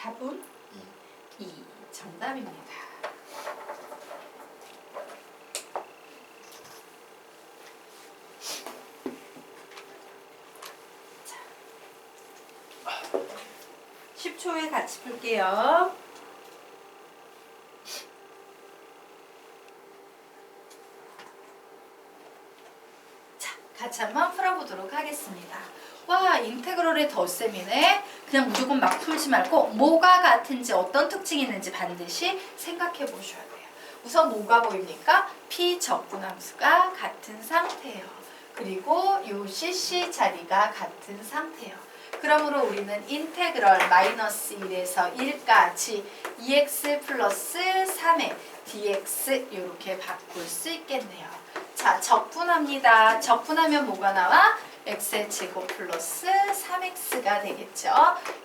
답은 2 정답입니다. 자, 10초에 같이 풀게요. 자, 같이 한번 풀어보도록 하겠습니다. 와, 인테그럴의 덧셈이네. 그냥 무조건 막 풀지 말고 뭐가 같은지 어떤 특징이 있는지 반드시 생각해 보셔야 돼요. 우선 뭐가 보입니까? p 적분함수가 같은 상태예요. 그리고 요 cc 자리가 같은 상태예요. 그러므로 우리는 인테그럴 마이너스 1에서 1까지 2x 플러스 3의 dx 이렇게 바꿀 수 있겠네요. 자, 적분합니다. 적분하면 뭐가 나와? x의 제곱 플러스 3x가 되겠죠.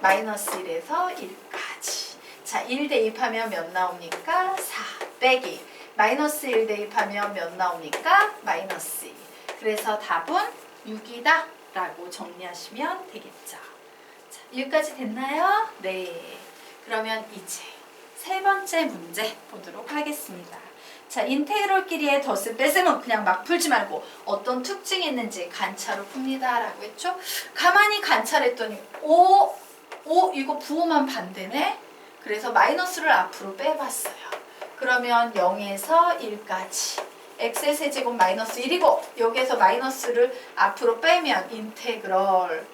마이너스 1에서 1까지. 자, 1 대입하면 몇 나옵니까? 4 빼기. 마이너스 1 대입하면 몇 나옵니까? 마이너스 2. 그래서 답은 6이다 라고 정리하시면 되겠죠. 자, 여기까지 됐나요? 네. 그러면 이제 세 번째 문제 보도록 하겠습니다. 자, 인테그럴끼리의 덧셈 뺄셈은 그냥 막 풀지 말고 어떤 특징이 있는지 관찰로 풉니다 라고 했죠. 가만히 관찰했더니 이거 부호만 반대네. 그래서 마이너스를 앞으로 빼봤어요. 그러면 0에서 1까지 x의 세제곱 마이너스 1이고 여기에서 마이너스를 앞으로 빼면 인테그럴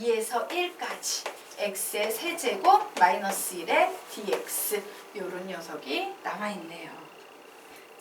2에서 1까지 x의 세제곱 마이너스 1의 dx 요런 녀석이 남아있네요.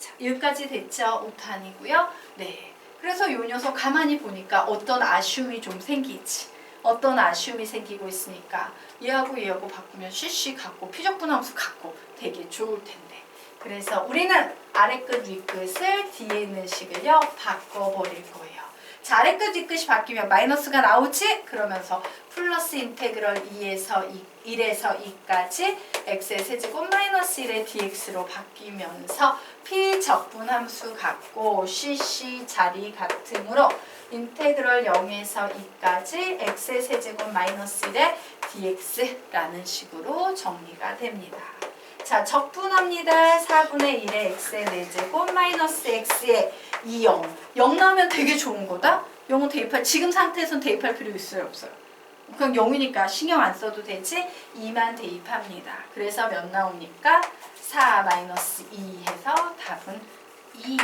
자, 여기까지 됐죠? 5탄이고요. 네. 그래서 요 녀석 가만히 보니까 어떤 아쉬움이 좀 생기지. 어떤 아쉬움이 생기고 있으니까 얘하고 바꾸면 cc 같고 피적분함수 같고 되게 좋을 텐데. 그래서 우리는 아래끝 윗끝을 뒤에 있는 식을요 바꿔버릴 거예요. 자, 아래끝 윗끝이 바뀌면 마이너스가 나오지? 그러면서 플러스 인테그럴 1에서 2까지 x의 세제곱 마이너스 1의 dx로 바뀌면서 p 적분함수 같고 cc 자리 같으므로 인테그럴 0에서 2까지 x의 세제곱 마이너스 1의 dx라는 식으로 정리가 됩니다. 자, 적분합니다. 4분의 1의 x의 4제곱 마이너스 x의 2, 0. 0 나오면 되게 좋은 거다? 0은 지금 상태에선 대입할 필요 있어요, 없어요? 그럼 0이니까 신경 안 써도 되지? 2만 대입합니다. 그래서 몇 나옵니까? 4 마이너스 2 해서 답은 2.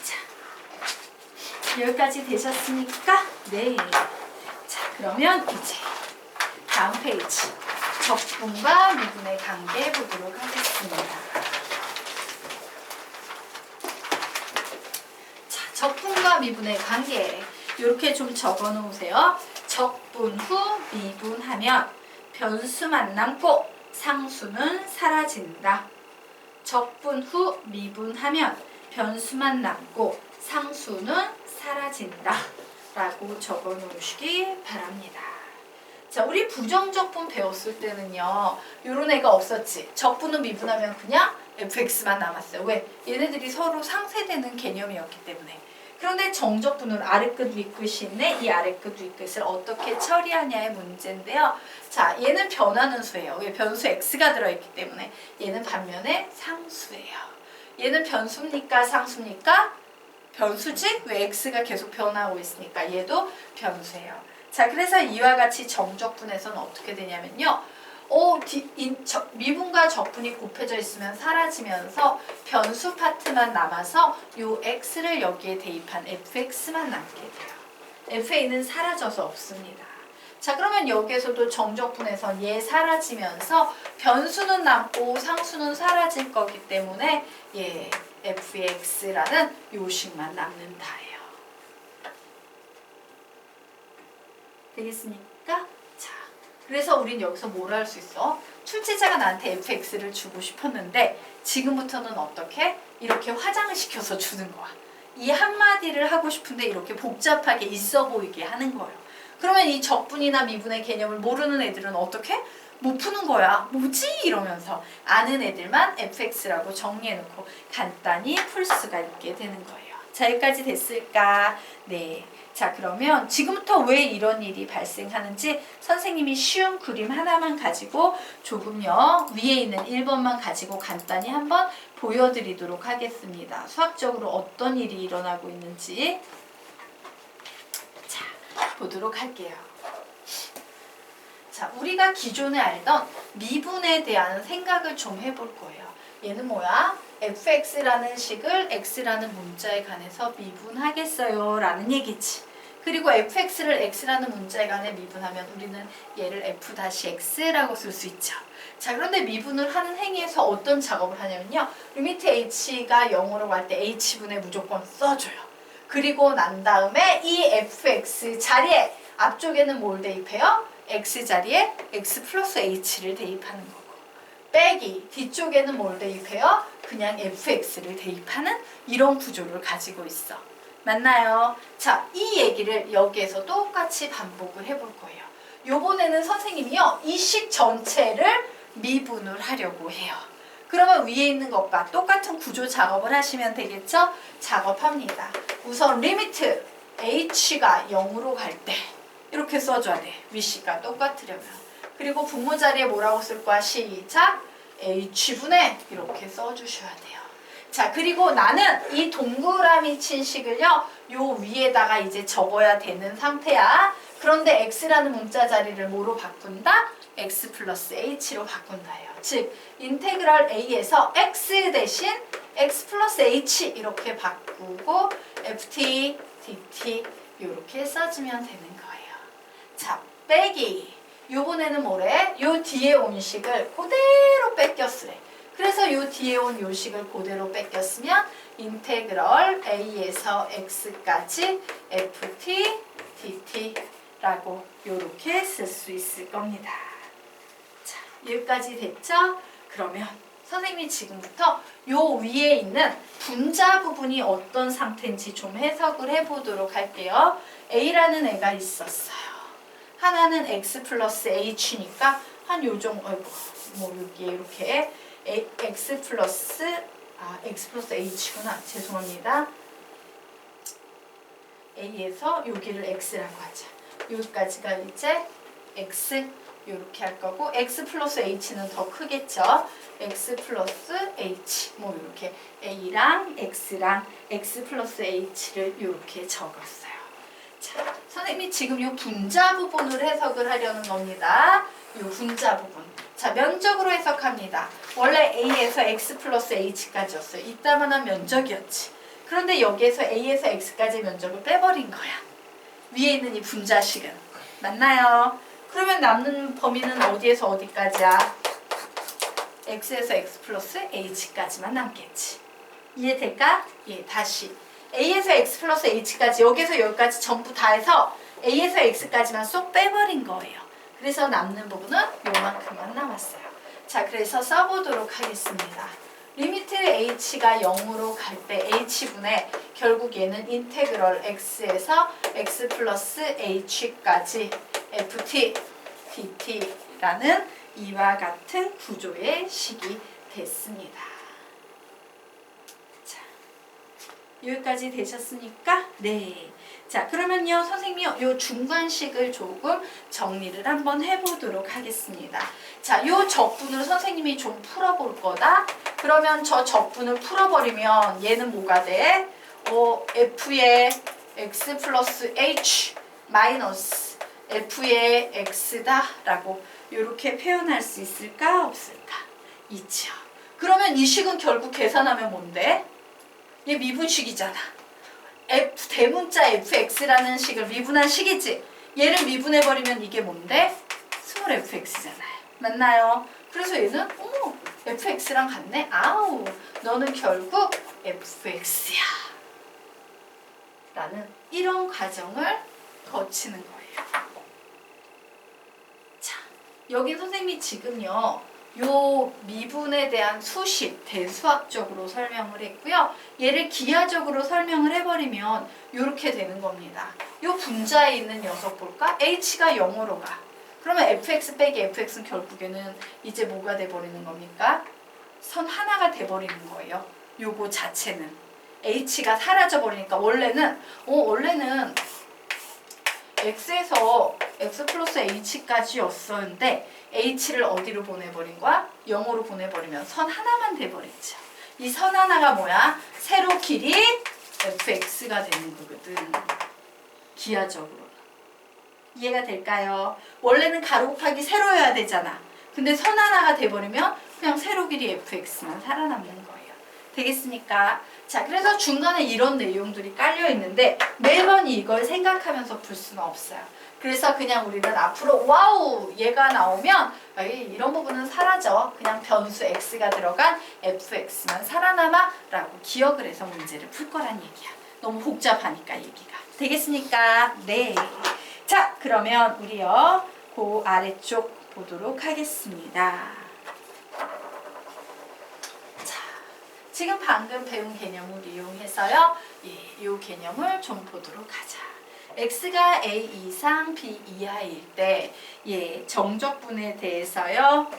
자, 여기까지 되셨습니까? 네. 자, 그러면 이제 다음 페이지. 적분과 미분의 관계 보도록 하겠습니다. 자, 적분과 미분의 관계 이렇게 좀 적어 놓으세요. 적분 후 미분하면 변수만 남고 상수는 사라진다. 적분 후 미분하면 변수만 남고 상수는 사라진다 라고 적어 놓으시기 바랍니다. 자, 우리 부정적분 배웠을 때는요 요런 애가 없었지. 적분은 미분하면 그냥 fx만 남았어요. 왜? 얘네들이 서로 상쇄되는 개념이었기 때문에. 그런데 정적분은 아래끝 윗끝이 있네. 이 아래끝 윗끝을 어떻게 처리하냐의 문제인데요. 자, 얘는 변하는 수예요. 왜? 변수 x가 들어있기 때문에. 얘는 반면에 상수예요. 얘는 변수입니까? 상수입니까? 변수지? 왜? x가 계속 변하고 있으니까 얘도 변수예요. 자, 그래서 이와 같이 정적분에서는 어떻게 되냐면요. 미분과 적분이 곱해져 있으면 사라지면서 변수 파트만 남아서 요 x를 여기에 대입한 fx만 남게 돼요. fa는 사라져서 없습니다. 자, 그러면 여기에서도 정적분에선 얘 사라지면서 변수는 남고 상수는 사라질 거기 때문에 fx라는 요식만 남는다예요. 되겠습니까? 자, 그래서 우린 여기서 뭘 할 수 있어? 출제자가 나한테 fx를 주고 싶었는데 지금부터는 어떻게? 이렇게 화장을 시켜서 주는 거야. 이 한마디를 하고 싶은데 이렇게 복잡하게 있어 보이게 하는 거예요. 그러면 이 적분이나 미분의 개념을 모르는 애들은 어떻게? 못 푸는 거야. 뭐지? 이러면서 아는 애들만 fx라고 정리해놓고 간단히 풀 수가 있게 되는 거예요. 자, 여기까지 됐을까? 네. 자, 그러면 지금부터 왜 이런 일이 발생하는지 선생님이 쉬운 그림 하나만 가지고 조금요 위에 있는 1번만 가지고 간단히 한번 보여드리도록 하겠습니다. 수학적으로 어떤 일이 일어나고 있는지 자, 보도록 할게요. 자, 우리가 기존에 알던 미분에 대한 생각을 좀 해볼 거예요. 얘는 뭐야? fx라는 식을 x라는 문자에 관해서 미분하겠어요 라는 얘기지. 그리고 fx를 x라는 문자에 관해 미분하면 우리는 얘를 f-x라고 쓸 수 있죠. 자, 그런데 미분을 하는 행위에서 어떤 작업을 하냐면요. 리미트 h가 0으로 갈 때 h분에 무조건 써줘요. 그리고 난 다음에 이 fx 자리에 앞쪽에는 뭘 대입해요? x 자리에 x 플러스 h를 대입하는 거고, 빼기 뒤쪽에는 뭘 대입해요? 그냥 fx를 대입하는 이런 구조를 가지고 있어. 맞나요? 자, 이 얘기를 여기에서 똑같이 반복을 해볼 거예요. 요번에는 선생님이요, 이 식 전체를 미분을 하려고 해요. 그러면 위에 있는 것과 똑같은 구조 작업을 하시면 되겠죠? 작업합니다. 우선 리미트 h가 0으로 갈 때 이렇게 써줘야 돼. 위식과 똑같으려면. 그리고 분모 자리에 뭐라고 쓸 거야? 시작! h분의 이렇게 써주셔야 돼요. 자, 그리고 나는 이 동그라미 친 식을요, 요 위에다가 이제 적어야 되는 상태야. 그런데 x라는 문자 자리를 뭐로 바꾼다? x 플러스 h로 바꾼다예요. 즉, 인테그럴 a에서 x 대신 x 플러스 h 이렇게 바꾸고 ft, dt 이렇게 써주면 되는 거예요. 자, 빼기. 요번에는 뭐래? 요 뒤에 온 식을 그대로 뺏겼으래. 그래서 요 뒤에 온 요 식을 그대로 뺏겼으면 인테그럴 a에서 x까지 ft, dt라고 요렇게 쓸 수 있을 겁니다. 자, 여기까지 됐죠? 그러면 선생님이 지금부터 요 위에 있는 분자 부분이 어떤 상태인지 좀 해석을 해보도록 할게요. a라는 애가 있었어요. 하나는 x 플러스 h니까 한 요 정도, 뭐 여기에 이렇게 x 플러스 h구나. 죄송합니다. a에서 여기를 x라고 하자. 여기까지가 이제 x 이렇게 할 거고, x 플러스 h는 더 크겠죠. x 플러스 h 뭐 이렇게 a랑 x랑 x 플러스 h를 이렇게 적었어요. 자, 선생님이 지금 이 분자 부분을 해석을 하려는 겁니다. 이 분자 부분. 자, 면적으로 해석합니다. 원래 a에서 x 플러스 h까지였어요. 이따만한 면적이었지. 그런데 여기에서 a에서 x까지 면적을 빼버린 거야. 위에 있는 이 분자식은. 맞나요? 그러면 남는 범위는 어디에서 어디까지야? x에서 x 플러스 h까지만 남겠지. 이해될까? 예, 다시. a에서 x 플러스 h까지, 여기서 여기까지 전부 다 해서 a에서 x까지만 쏙 빼버린 거예요. 그래서 남는 부분은 요만큼만 남았어요. 자, 그래서 써보도록 하겠습니다. 리미트 h가 0으로 갈 때 h분의 결국 얘는 인테그럴 x에서 x 플러스 h까지 ft, dt라는 이와 같은 구조의 식이 됐습니다. 자, 여기까지 되셨습니까? 네. 자, 그러면요, 선생님이 요 중간식을 조금 정리를 한번 해보도록 하겠습니다. 자, 요 적분을 선생님이 좀 풀어볼 거다. 그러면 저 적분을 풀어버리면 얘는 뭐가 돼? f의 x 플러스 h 마이너스 f의 x다 라고 이렇게 표현할 수 있을까? 없을까? 있죠. 그러면 이 식은 결국 계산하면 뭔데? 얘 미분식이잖아. f 대문자 fx라는 식을 미분한 식이지. 얘를 미분해버리면 이게 뭔데? 스몰 fx잖아요. 맞나요? 그래서 얘는 fx랑 같네? 아우, 너는 결국 fx야 라는 이런 과정을 거치는 거예요. 자, 여기 선생님이 지금요, 요 미분에 대한 수식, 대수학적으로 설명을 했고요. 얘를 기하적으로 설명을 해버리면 이렇게 되는 겁니다. 요 분자에 있는 녀석 볼까? h가 0으로 가. 그러면 fx 빼기 fx는 결국에는 이제 뭐가 돼버리는 겁니까? 선 하나가 돼버리는 거예요. 요거 자체는. h가 사라져버리니까 원래는 x에서 x 플러스 h까지였었는데 h를 어디로 보내버린 거야? 0으로 보내버리면 선 하나만 돼버렸죠. 이 선 하나가 뭐야? 세로 길이 fx가 되는 거거든. 기하적으로. 이해가 될까요? 원래는 가로 곱하기 세로여야 되잖아. 근데 선 하나가 돼버리면 그냥 세로 길이 fx만 살아남는 거예요. 되겠습니까? 자, 그래서 중간에 이런 내용들이 깔려 있는데 매번 이걸 생각하면서 풀 수는 없어요. 그래서 그냥 우리는 앞으로 와우 얘가 나오면 이런 부분은 사라져. 그냥 변수 x가 들어간 fx만 살아남아 라고 기억을 해서 문제를 풀 거란 얘기야. 너무 복잡하니까 얘기가. 되겠습니까? 네. 자, 그러면 우리요 그 아래쪽 보도록 하겠습니다. 자, 지금 방금 배운 개념을 이용해서요 이 개념을 좀 보도록 하자. x가 a 이상 b 이하일 때 정적분에 대해서요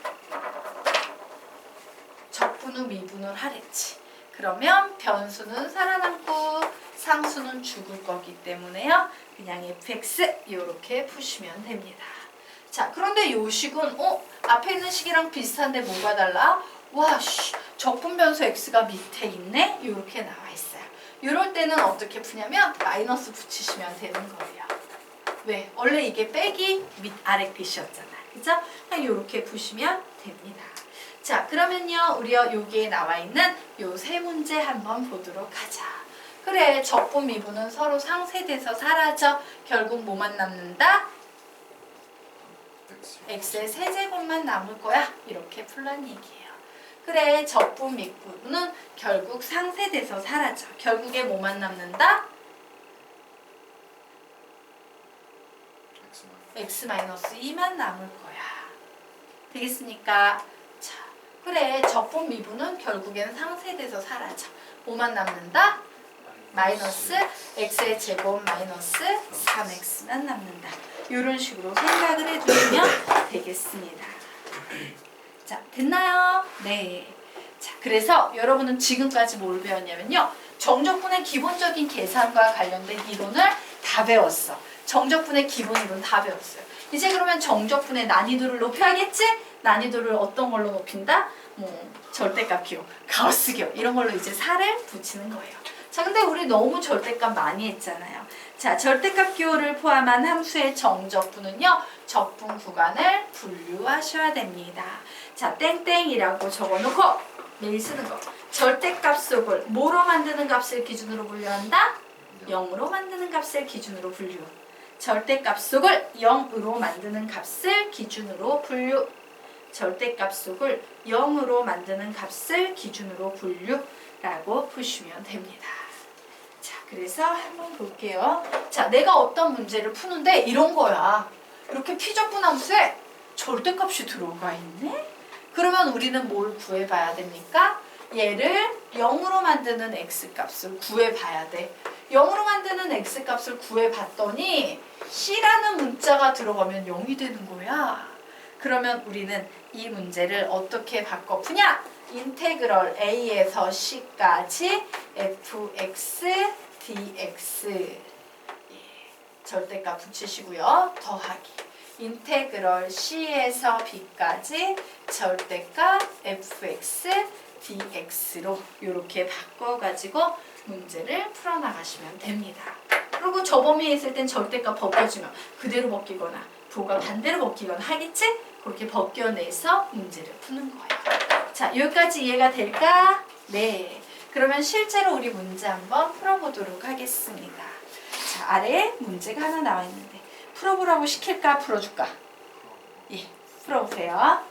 적분 후 미분을 하랬지. 그러면 변수는 살아남고 상수는 죽을 거기 때문에요 그냥 fx 이렇게 푸시면 됩니다. 자, 그런데 요 식은 앞에 있는 식이랑 비슷한데 뭐가 달라? 와, 적분 변수 x가 밑에 있네? 이렇게 나와 있어요. 이럴 때는 어떻게 푸냐면 마이너스 붙이시면 되는 거예요. 왜? 원래 이게 빼기 밑 아래 끝이었잖아. 그죠? 그냥 이렇게 푸시면 됩니다. 자, 그러면요 우리 여기에 나와 있는 요 세 문제 한번 보도록 하자. 그래, 적분 미분은 서로 상쇄돼서 사라져. 결국 뭐만 남는다? x의 세제곱만 남을 거야. 이렇게 풀란 얘기예요. 그래, 적분 미분은 결국 상쇄돼서 사라져. 결국에 뭐만 남는다? x-2만 남을 거야. 되겠습니까? 자, 그래, 적분 미분은 결국에는 상쇄돼서 사라져. 뭐만 남는다? 마이너스 x의 제곱 마이너스 3x만 남는다. 이런 식으로 생각을 해주시면 되겠습니다. 자, 됐나요? 네. 자, 그래서 여러분은 지금까지 뭘 배웠냐면요. 정적분의 기본적인 계산과 관련된 이론을 다 배웠어. 정적분의 기본 이론 다 배웠어요. 이제 그러면 정적분의 난이도를 높여야겠지? 난이도를 어떤 걸로 높인다? 절대값 기호, 가우스 기호 이런 걸로 이제 살을 붙이는 거예요. 자, 근데 우리 너무 절대값 많이 했잖아요. 자, 절대값 기호를 포함한 함수의 정적분은요. 적분 구간을 분류하셔야 됩니다. 자, 땡땡이라고 적어놓고 매일 쓰는 거. 절대값 속을 뭐로 만드는 값을 기준으로 분류한다? 0으로 만드는 값을 기준으로 분류. 절대값 속을 0으로 만드는 값을 기준으로 분류. 절대값 속을 0으로 만드는 값을 기준으로 분류라고 푸시면 됩니다. 자, 그래서 한번 볼게요. 자, 내가 어떤 문제를 푸는데 이런 거야. 이렇게 피적분 함수에 절대값이 들어가 있네? 그러면 우리는 뭘 구해봐야 됩니까? 얘를 0으로 만드는 x값을 구해봐야 돼. 0으로 만드는 x값을 구해봤더니 c라는 문자가 들어가면 0이 되는 거야. 그러면 우리는 이 문제를 어떻게 바꿔 푸냐? 인테그럴 a에서 c까지 fx dx 절대값 붙이시고요. 더하기 인테그럴 c에서 b까지 절대값 fx dx로 이렇게 바꿔가지고 문제를 풀어나가시면 됩니다. 그리고 저 범위에 있을 땐 절대값 벗겨주면 그대로 벗기거나 부호가 반대로 벗기거나 하겠지? 그렇게 벗겨내서 문제를 푸는 거예요. 자, 여기까지 이해가 될까? 네. 그러면 실제로 우리 문제 한번 풀어보도록 하겠습니다. 자, 아래에 문제가 하나 나와 있는데 풀어보라고 시킬까? 풀어줄까? 예, 풀어보세요.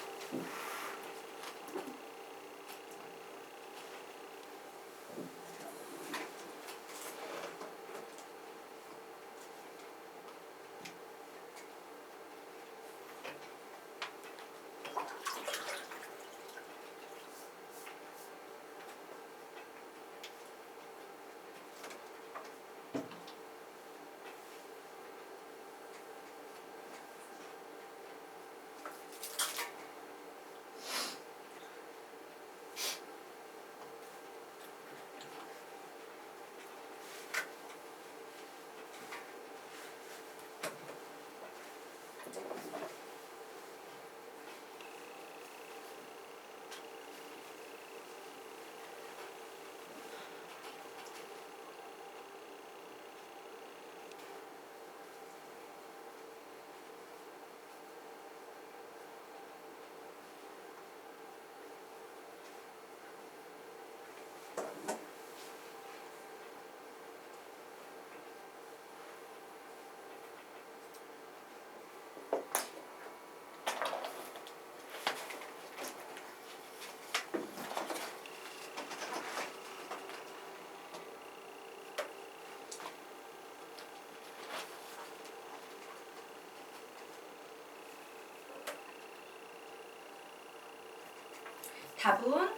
답은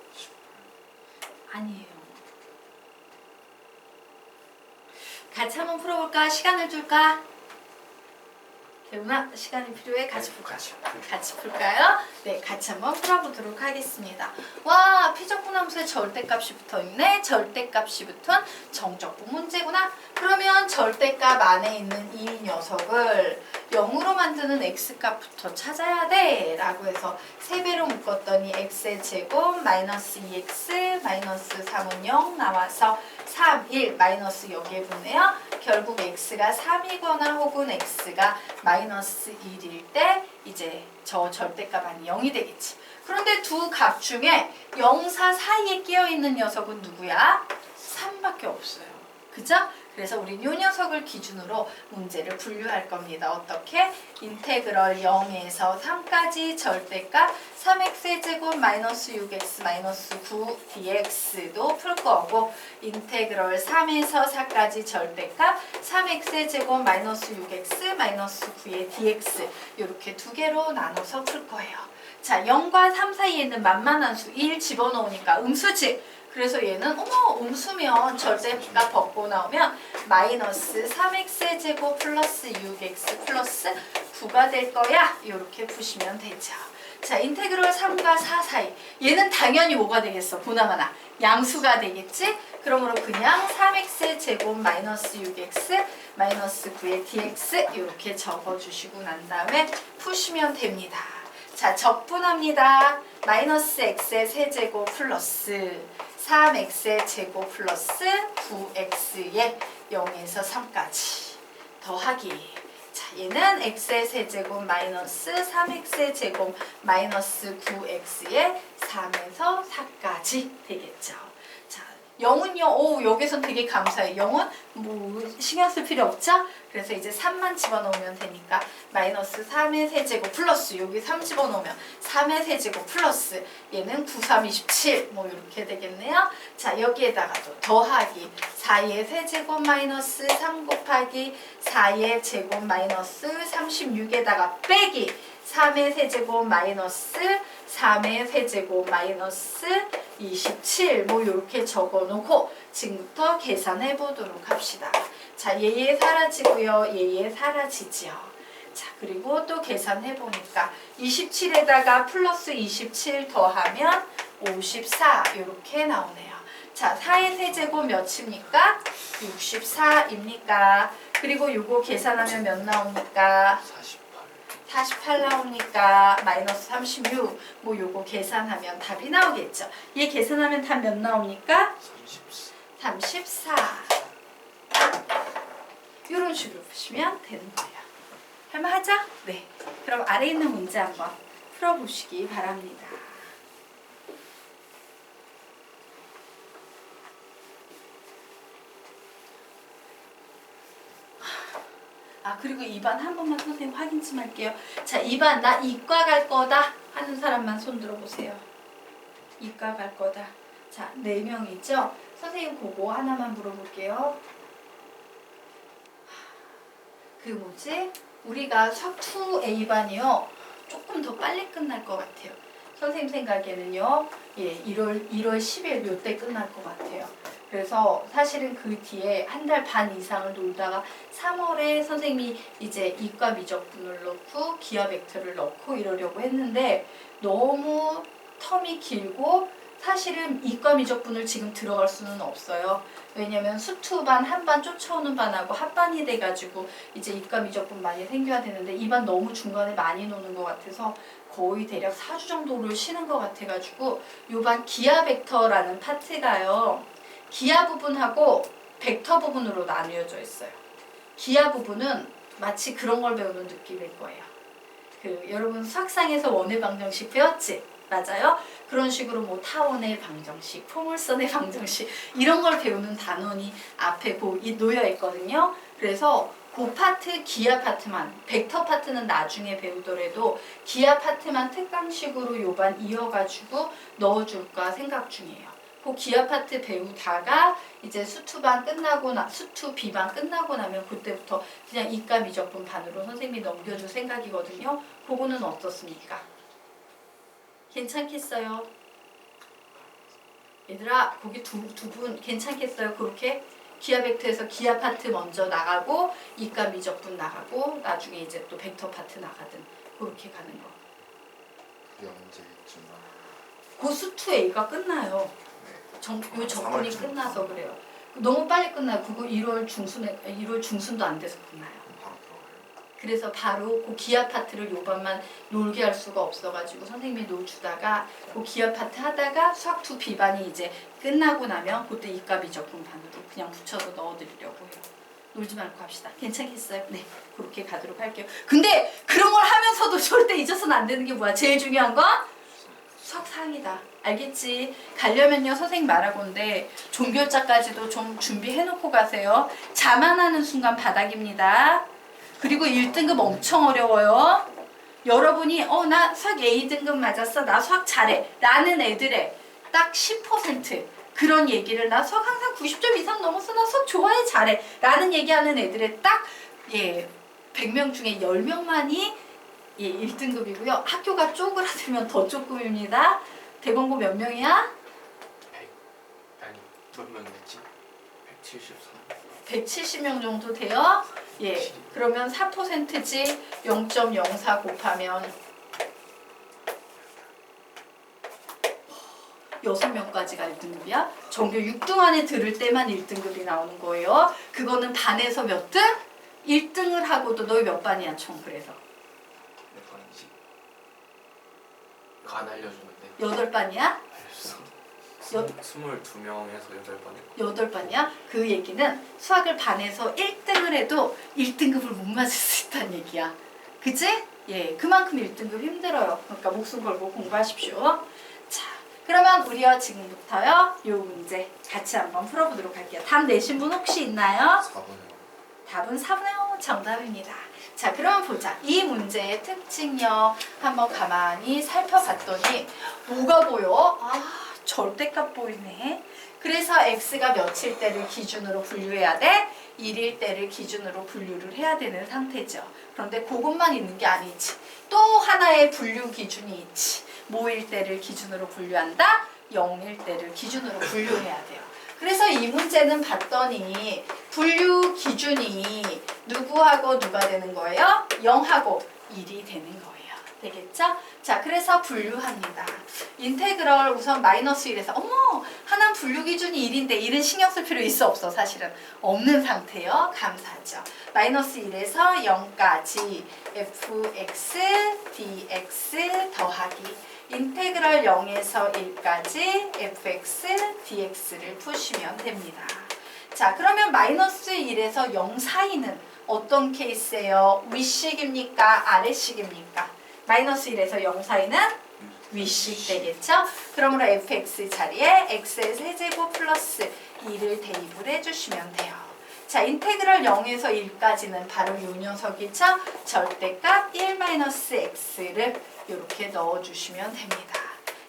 아니에요. 같이 한번 풀어볼까? 시간을 줄까? 대훈아, 시간이 필요해? 같이 풀까? 같이 풀까요? 네, 같이 한번 풀어보도록 하겠습니다. 와, 피적분함수에 절대값이 붙어있네. 절대값이 붙은 정적분 문제구나. 그러면 절대값 안에 있는 이 녀석을 0으로 만드는 x값부터 찾아야 돼 라고 해서 3배로 묶었더니 x의 제곱 마이너스 2x 마이너스 3은 0 나와서 3, 1 마이너스 여기에 붙네요. 결국 x가 3이거나 혹은 x가 마이너스 1일 때 이제 저 절대값 아니 0이 되겠지. 그런데 두 값 중에 0, 4 사이에 끼어있는 녀석은 누구야? 3밖에 없어요. 그죠? 그래서 우린 이 녀석을 기준으로 문제를 분류할 겁니다. 어떻게? 인테그럴 0에서 3까지 절대값 3x의 제곱 마이너스 6x 마이너스 9 dx도 풀 거고 인테그럴 3에서 4까지 절대값 3x의 제곱 마이너스 6x 마이너스 9의 dx 이렇게 두 개로 나눠서 풀 거예요. 자, 0과 3 사이에 있는 만만한 수 1 집어넣으니까 음수지. 그래서 얘는 음수면 절대값 벗고 나오면 마이너스 3x의 제곱 플러스 6x 플러스 9가 될 거야. 이렇게 푸시면 되죠. 자, 인테그럴 3과 4 사이. 얘는 당연히 뭐가 되겠어? 보나마나 양수가 되겠지? 그러므로 그냥 3x의 제곱 마이너스 6x 마이너스 9의 dx 이렇게 적어주시고 난 다음에 푸시면 됩니다. 자, 적분합니다. 마이너스 x의 세제곱 플러스 3x의 제곱 플러스 9x의 0에서 3까지 더하기. 자, 얘는 x의 세제곱 마이너스 3x의 제곱 마이너스 9x의 3에서 4까지 되겠죠. 자, 0은요. 여기선 되게 감사해요. 0은 뭐 신경 쓸 필요 없죠? 그래서 이제 3만 집어넣으면 되니까 마이너스 3의 세제곱 플러스 여기 3 집어넣으면 3의 세제곱 플러스 얘는 9, 3, 27 뭐 이렇게 되겠네요. 자, 여기에다가 또 더하기 4의 세제곱 마이너스 3 곱하기 4의 제곱 마이너스 36에다가 빼기 3의 세제곱 마이너스 3의 세제곱 마이너스 27 뭐 이렇게 적어놓고 지금부터 계산해 보도록 합시다. 자, 얘 사라지고요. 얘 사라지지요. 자, 그리고 또 계산해 보니까 27에다가 플러스 27 더하면 54 이렇게 나오네요. 자, 4의 세제곱 몇입니까? 64입니까? 그리고 요거 계산하면 몇 나옵니까? 48 나오니까 마이너스 36 뭐 요거 계산하면 답이 나오겠죠. 얘 계산하면 답 몇 나옵니까? 34 이런 식으로 푸시면 되는 거예요. 할만하죠? 네. 그럼 아래 있는 문제 한번 풀어보시기 바랍니다. 그리고 2번 한 번만 선생님 확인 좀 할게요. 자, 2번 나 이과 갈 거다 하는 사람만 손 들어보세요. 이과 갈 거다. 자, 4명이죠? 선생님 그거 하나만 물어볼게요. 그 뭐지? 우리가 석2 A반이요. 조금 더 빨리 끝날 것 같아요. 선생님 생각에는요. 예, 1월 10일 요때 끝날 것 같아요. 그래서 사실은 그 뒤에 한 달 반 이상을 놀다가 3월에 선생님이 이제 이과 미적분을 넣고 기하 벡터를 넣고 이러려고 했는데 너무 텀이 길고 사실은 이과 미적분을 지금 들어갈 수는 없어요. 왜냐면 수투반 한 반 쫓아오는 반하고 합반이 돼가지고 이제 이과 미적분 많이 생겨야 되는데 이 반 너무 중간에 많이 노는 것 같아서 거의 대략 4주 정도를 쉬는 것 같아가지고 요 반 기하 벡터라는 파트가요. 기하 부분하고 벡터 부분으로 나뉘어져 있어요. 기하 부분은 마치 그런 걸 배우는 느낌일 거예요. 여러분 수학상에서 원의 방정식 배웠지? 맞아요? 그런 식으로 뭐 타원의 방정식, 포물선의 방정식 이런 걸 배우는 단원이 앞에 놓여 있거든요. 그래서 그 파트, 기하 파트만, 벡터 파트는 나중에 배우더라도 기하 파트만 특강식으로 요반 이어가지고 넣어줄까 생각 중이에요. 그 기하 파트 배우다가 이제 수투반 끝나고 수투 B반 끝나고 나면 그때부터 그냥 이과 미적분 반으로 선생님이 넘겨줄 생각이거든요. 그거는 어떻습니까? 괜찮겠어요? 얘들아 거기 두 분 괜찮겠어요? 그렇게 기하 벡터에서 기하 파트 먼저 나가고 이가 미적분 나가고 나중에 이제 또 벡터 파트 나가든 그렇게 가는 거. 그게 언제쯤 고수2A가 끝나요. 네. 요 적분이 끝나서 그래요. 너무 빨리 끝나요. 그거 1월 중순도 안 돼서 끝나요. 바로 들어가요. 그래서 바로 그 기하 파트를 요반만 놀게 할 수가 없어가지고 선생님이 놓주다가 그 기하 파트 하다가 수학 2 B반이 이제 끝나고 나면 그때 이가 미적분 반으로 그냥 붙여서 넣어드리려고 해요. 놀지 말고 합시다. 괜찮겠어요? 네, 그렇게 가도록 할게요. 근데 그런 걸 하면서도 절대 잊어서는 안 되는 게 뭐야? 제일 중요한 건 수학 4항이다. 알겠지? 가려면요 선생님 말하건데 종결자까지도 좀 준비해놓고 가세요. 자만하는 순간 바닥입니다. 그리고 1등급 엄청 어려워요. 여러분이 나 수학 A등급 맞았어. 나 수학 잘해. 라는 애들의 딱 10% 그런 얘기를 나 수학 항상 90점 이상 넘었어. 나 수학 좋아해 잘해. 라는 얘기하는 애들의 딱 100명 중에 10명만이 1등급이고요. 학교가 쪼그라들면 더 조금입니다. 대본고 몇 명이야? 100 아니 몇 명이었지? 173 170명 정도 돼요. 그러면 4%지 0.04 곱하면 6명까지가 1등급이야. 전교 6등 안에 들을 때만 1등급이 나오는 거예요. 그거는 반에서 몇 등? 1등을 하고도 너희 몇 반이야 총 그래서? 몇 번이지? 이거 안 알려주는데 8반이야? 알려줬어. 여- 22명에서 8번이고 8반이야? 그 얘기는 수학을 반에서 1등을 해도 1등급을 못 맞을 수 있다는 얘기야. 그치? 그만큼 1등급 힘들어요. 그러니까 목숨 걸고 공부하십시오. 자, 그러면 우리가 지금부터요 요 문제 같이 한번 풀어보도록 할게요. 답 내신 분 혹시 있나요? 4번에 답은 4분의 5 정답입니다. 자, 그럼 보자. 이 문제의 특징요 한번 가만히 살펴봤더니 뭐가 보여? 절대값 보이네. 그래서 x가 몇일 때를 기준으로 분류해야 돼? 1일 때를 기준으로 분류를 해야 되는 상태죠. 그런데 그것만 있는 게 아니지. 또 하나의 분류 기준이 있지. 뭐일 때를 기준으로 분류한다? 0일 때를 기준으로 분류해야 돼요. 그래서 이 문제는 봤더니 분류 기준이 누구하고 누가 되는 거예요? 0하고 1이 되는 거예요. 되겠죠? 자, 그래서 분류합니다. 인테그럴 우선 마이너스 1에서 하나는 분류 기준이 1인데 1은 신경 쓸 필요 있어 없어? 사실은 없는 상태요. 감사하죠. 마이너스 1에서 0까지 fx dx 더하기 인테그럴 0에서 1까지 fx dx를 푸시면 됩니다. 자, 그러면 마이너스 1에서 0 사이는 어떤 케이스예요? 위식입니까? 아래식입니까? 마이너스 1에서 0 사이는 위식 되겠죠? 그러므로 fx 자리에 x의 세제곱 플러스 2를 대입을 해주시면 돼요. 자, 인테그럴 0에서 1까지는 바로 이 녀석이죠? 절대값 1-x를 이렇게 넣어주시면 됩니다.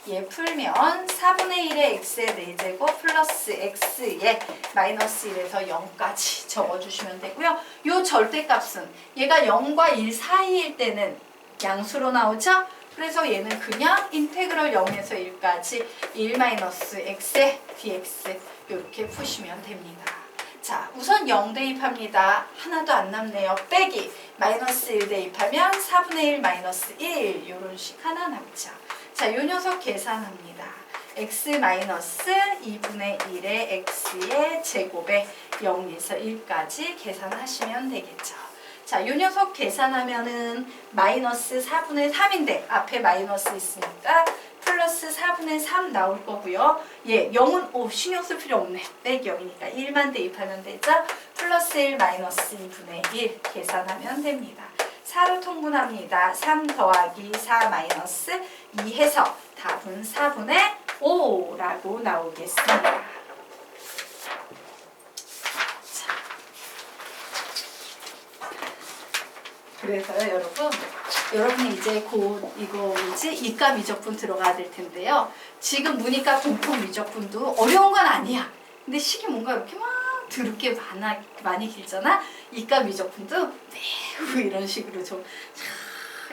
얘 풀면 4분의 1의 x의 4제곱 플러스 x의 마이너스 1에서 0까지 적어주시면 되고요. 이 절대값은 얘가 0과 1 사이일 때는 양수로 나오죠? 그래서 얘는 그냥 인테그럴 0에서 1까지 1-x의 dx 이렇게 푸시면 됩니다. 자, 우선 0 대입합니다. 하나도 안 남네요. 빼기 마이너스 1 대입하면 4분의 1 마이너스 1 이런 식 하나 남죠. 자, 요 녀석 계산합니다. x 마이너스 2분의 1의 x의 제곱에 0에서 1까지 계산하시면 되겠죠. 자, 요 녀석 계산하면은 마이너스 4분의 3인데 앞에 마이너스 있으니까 플러스 4분의 3 나올 거고요. 0은 신경 쓸 필요 없네. 빼기 0이니까 1만 대입하면 되죠. 플러스 1 마이너스 2분의 1 계산하면 됩니다. 4로 통분합니다. 3 더하기 4 마이너스 2 해서 답은 4분의 5라고 나오겠습니다. 그래서요, 여러분이 이제 곧 이거 뭐지? 이가 미적분 들어가야 될 텐데요. 지금 문이과 공통 미적분도 어려운 건 아니야. 근데 식이 뭔가 이렇게 막 드럽게 많이 길잖아. 이가 미적분도 매우 이런 식으로 좀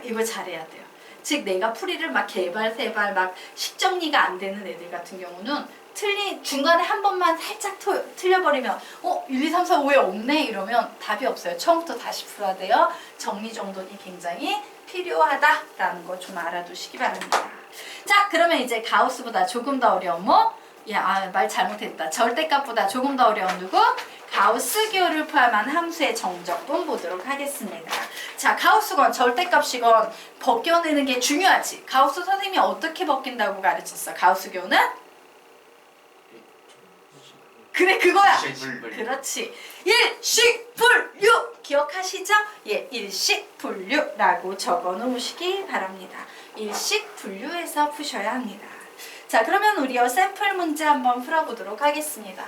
이거 잘해야 돼요. 즉 내가 풀이를 막 개발 세발 막 식 정리가 안 되는 애들 같은 경우는 중간에 한 번만 살짝 틀려버리면 1, 2, 3, 4, 5에 없네 이러면 답이 없어요. 처음부터 다시 풀어야 돼요. 정리정돈이 굉장히 필요하다라는 거 좀 알아두시기 바랍니다. 자, 그러면 이제 가우스보다 조금 더 어려운 말 잘못했다. 절대값보다 조금 더 어려운 누구? 가우스 기호를 포함한 함수의 정적분 보도록 하겠습니다. 자, 가우스건 절대값이건 벗겨내는 게 중요하지. 가우스 선생님이 어떻게 벗긴다고 가르쳤어? 가우스 기호는? 그래, 그거야. 그렇지. 일식분류 기억하시죠? 예, 일식분류라고 적어 놓으시기 바랍니다. 일식분류해서 푸셔야 합니다. 자, 그러면 우리요 샘플 문제 한번 풀어보도록 하겠습니다.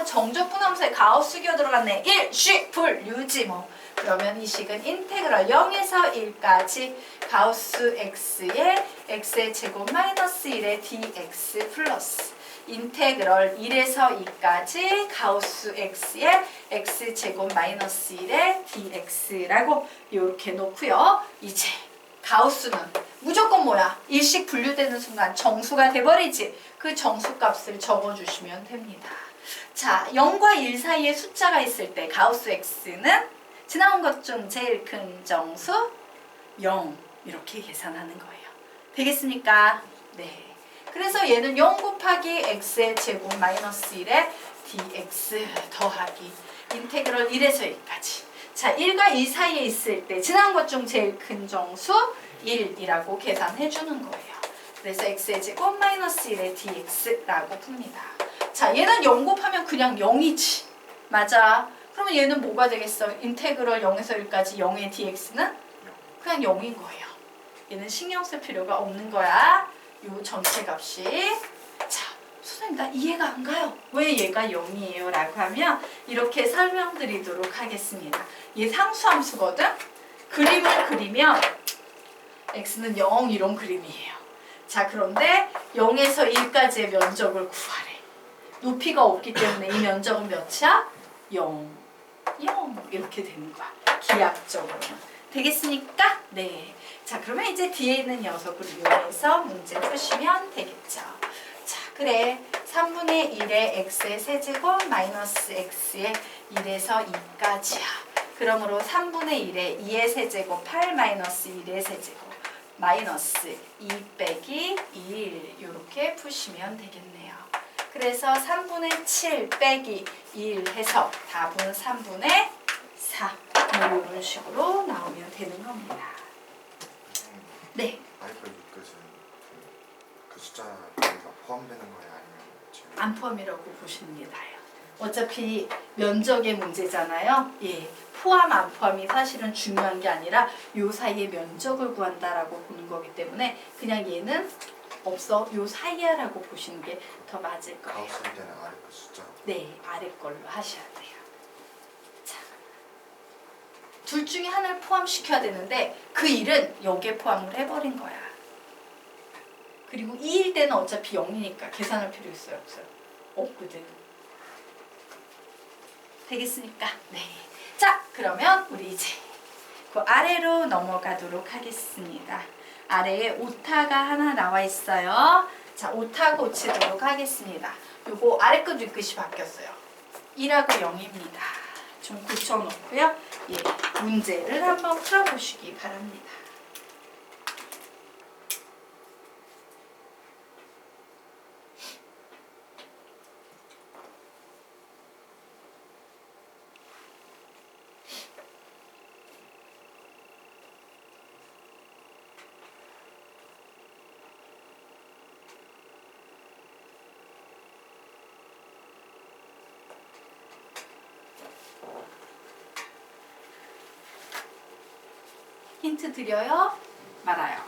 정적분 함수에 가우스 기호 들어갔네. 일식분류지 뭐. 그러면 이 식은 인테그럴 0에서 1까지 가우스 x의 x의 제곱 마이너스 1의 dx 플러스 인테그럴 1에서 2까지 가우스 x의 x제곱 마이너스 1의 dx라고 이렇게 놓고요. 이제 가우스는 무조건 뭐야? 일식 분류되는 순간 정수가 돼버리지. 그 정수값을 적어주시면 됩니다. 자, 0과 1 사이에 숫자가 있을 때 가우스 x는 지나온 것 중 제일 큰 정수 0 이렇게 계산하는 거예요. 되겠습니까? 네. 그래서 얘는 0 곱하기 x의 제곱 마이너스 1의 dx 더하기 인테그럴 1에서 1까지. 자, 1과 2 사이에 있을 때 지나온 것 중 제일 큰 정수 1이라고 계산해 주는 거예요. 그래서 x의 제곱 마이너스 1의 dx라고 풉니다. 자, 얘는 0 곱하면 그냥 0이지. 맞아. 그러면 얘는 뭐가 되겠어? 인테그럴 0에서 1까지 0의 dx는 그냥 0인 거예요. 얘는 신경 쓸 필요가 없는 거야. 요 전체 값이. 자, 선생님 나 이해가 안 가요. 왜 얘가 0이에요? 라고 하면 이렇게 설명드리도록 하겠습니다. 얘 상수함수거든? 그림을 그리면 x는 0 이런 그림이에요. 자, 그런데 0에서 1까지의 면적을 구하래. 높이가 없기 때문에 이 면적은 몇이야? 0 이렇게 되는 거야. 기하학적으로는. 되겠습니까? 네. 자, 그러면 이제 뒤에 있는 녀석을 이용해서 문제 푸시면 되겠죠. 자, 그래. 3분의 1의 x의 세제곱 마이너스 x의 1에서 2까지야. 그러므로 3분의 1의 2의 세제곱 8 마이너스 1의 세제곱 마이너스 2 빼기 1 이렇게 푸시면 되겠네요. 그래서 3분의 7 빼기 1 해서 답은 3분의 4 이런 식으로 나오면 되는 겁니다. 네. 아이가 이것은 그 숫자가 포함되는 거예요? 아니면 지금 안 포함이라고 보시는 게 나아요. 어차피 면적의 문제잖아요. 예, 포함 안 포함이 사실은 중요한 게 아니라 요 사이의 면적을 구한다라고 보는 거기 때문에 그냥 얘는 없어 요 사이야라고 보시는 게 더 맞을 거예요. 가우스 때는 아래 그 숫자. 네, 아래 걸로 하셔야 돼요. 자, 둘 중에 하나를 포함시켜야 되는데 그 일은 여기에 포함을 해버린 거야. 그리고 2일 때는 어차피 0이니까 계산할 필요 있어요? 없어요? 없거든. 되겠습니까? 네. 자, 그러면 우리 이제 그 아래로 넘어가도록 하겠습니다. 아래에 오타가 하나 나와 있어요. 자, 오타 고치도록 하겠습니다. 요거 아래 끝 윗끝이 바뀌었어요. 1하고 0입니다. 좀 고쳐놓고요. 예, 문제를 한번 풀어보시기 바랍니다. 힌트 드려요? 말아요.